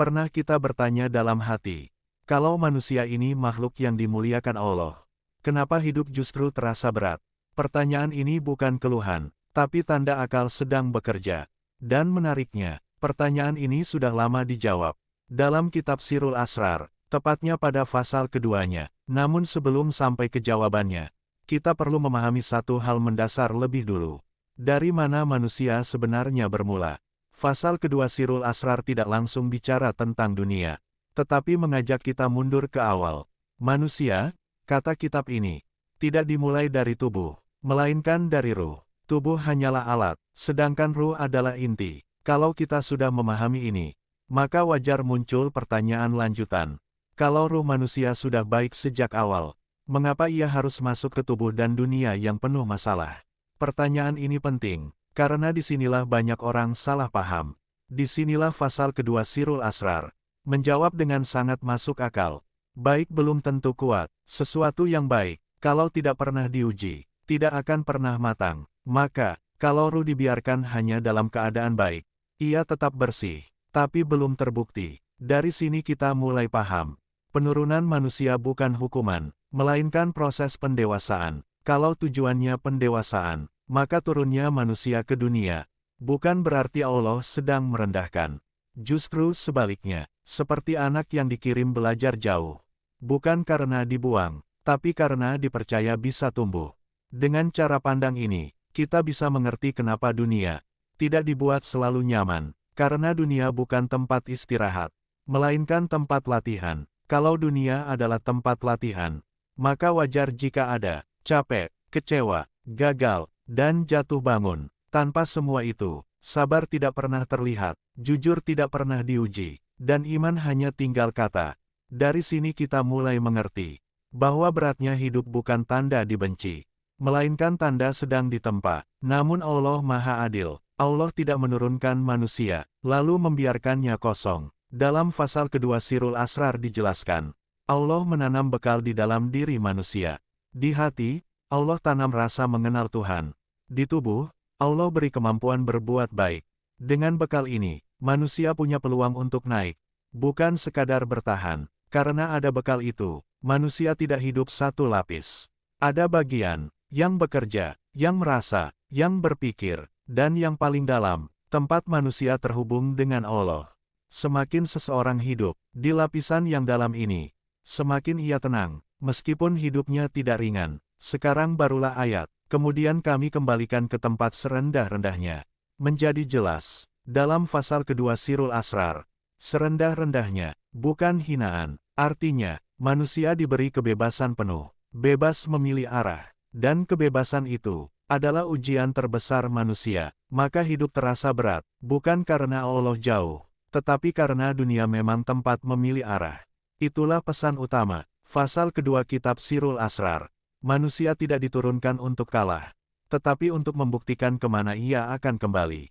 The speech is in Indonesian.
Pernah kita bertanya dalam hati, kalau manusia ini makhluk yang dimuliakan Allah, kenapa hidup justru terasa berat? Pertanyaan ini bukan keluhan, tapi tanda akal sedang bekerja. Dan menariknya, pertanyaan ini sudah lama dijawab dalam kitab Sirul Asrar, tepatnya pada pasal keduanya. Namun sebelum sampai ke jawabannya, kita perlu memahami satu hal mendasar lebih dulu. Dari mana manusia sebenarnya bermula? Pasal kedua Sirul Asrar tidak langsung bicara tentang dunia, tetapi mengajak kita mundur ke awal. Manusia, kata kitab ini, tidak dimulai dari tubuh, melainkan dari ruh. Tubuh hanyalah alat, sedangkan ruh adalah inti. Kalau kita sudah memahami ini, maka wajar muncul pertanyaan lanjutan. Kalau ruh manusia sudah baik sejak awal, mengapa ia harus masuk ke tubuh dan dunia yang penuh masalah? Pertanyaan ini penting, karena disinilah banyak orang salah paham. Disinilah pasal kedua Sirul Asrar menjawab dengan sangat masuk akal. Baik belum tentu kuat, sesuatu yang baik, kalau tidak pernah diuji, tidak akan pernah matang. Maka, kalau ruh dibiarkan hanya dalam keadaan baik, ia tetap bersih, tapi belum terbukti. Dari sini kita mulai paham. Penurunan manusia bukan hukuman, melainkan proses pendewasaan. Kalau tujuannya pendewasaan, maka turunnya manusia ke dunia bukan berarti Allah sedang merendahkan. Justru sebaliknya, seperti anak yang dikirim belajar jauh. Bukan karena dibuang, tapi karena dipercaya bisa tumbuh. Dengan cara pandang ini, kita bisa mengerti kenapa dunia tidak dibuat selalu nyaman, karena dunia bukan tempat istirahat, melainkan tempat latihan. Kalau dunia adalah tempat latihan, maka wajar jika ada capek, kecewa, gagal, dan jatuh bangun. Tanpa semua itu, sabar tidak pernah terlihat, jujur tidak pernah diuji, dan iman hanya tinggal kata. Dari sini kita mulai mengerti bahwa beratnya hidup bukan tanda dibenci, melainkan tanda sedang ditempa. Namun Allah Maha Adil. Allah tidak menurunkan manusia, lalu membiarkannya kosong. Dalam pasal kedua Sirul Asrar dijelaskan, Allah menanam bekal di dalam diri manusia. Di hati, Allah tanam rasa mengenal Tuhan. Di tubuh, Allah beri kemampuan berbuat baik. Dengan bekal ini, manusia punya peluang untuk naik, bukan sekadar bertahan. Karena ada bekal itu, manusia tidak hidup satu lapis. Ada bagian yang bekerja, yang merasa, yang berpikir, dan yang paling dalam, tempat manusia terhubung dengan Allah. Semakin seseorang hidup di lapisan yang dalam ini, semakin ia tenang, meskipun hidupnya tidak ringan. Sekarang barulah ayat, kemudian kami kembalikan ke tempat serendah-rendahnya. Menjadi jelas, dalam pasal kedua Sirul Asrar, serendah-rendahnya, bukan hinaan, artinya, manusia diberi kebebasan penuh, bebas memilih arah, dan kebebasan itu adalah ujian terbesar manusia. Maka hidup terasa berat, bukan karena Allah jauh, tetapi karena dunia memang tempat memilih arah. Itulah pesan utama, pasal kedua kitab Sirul Asrar. Manusia tidak diturunkan untuk kalah, tetapi untuk membuktikan kemana ia akan kembali.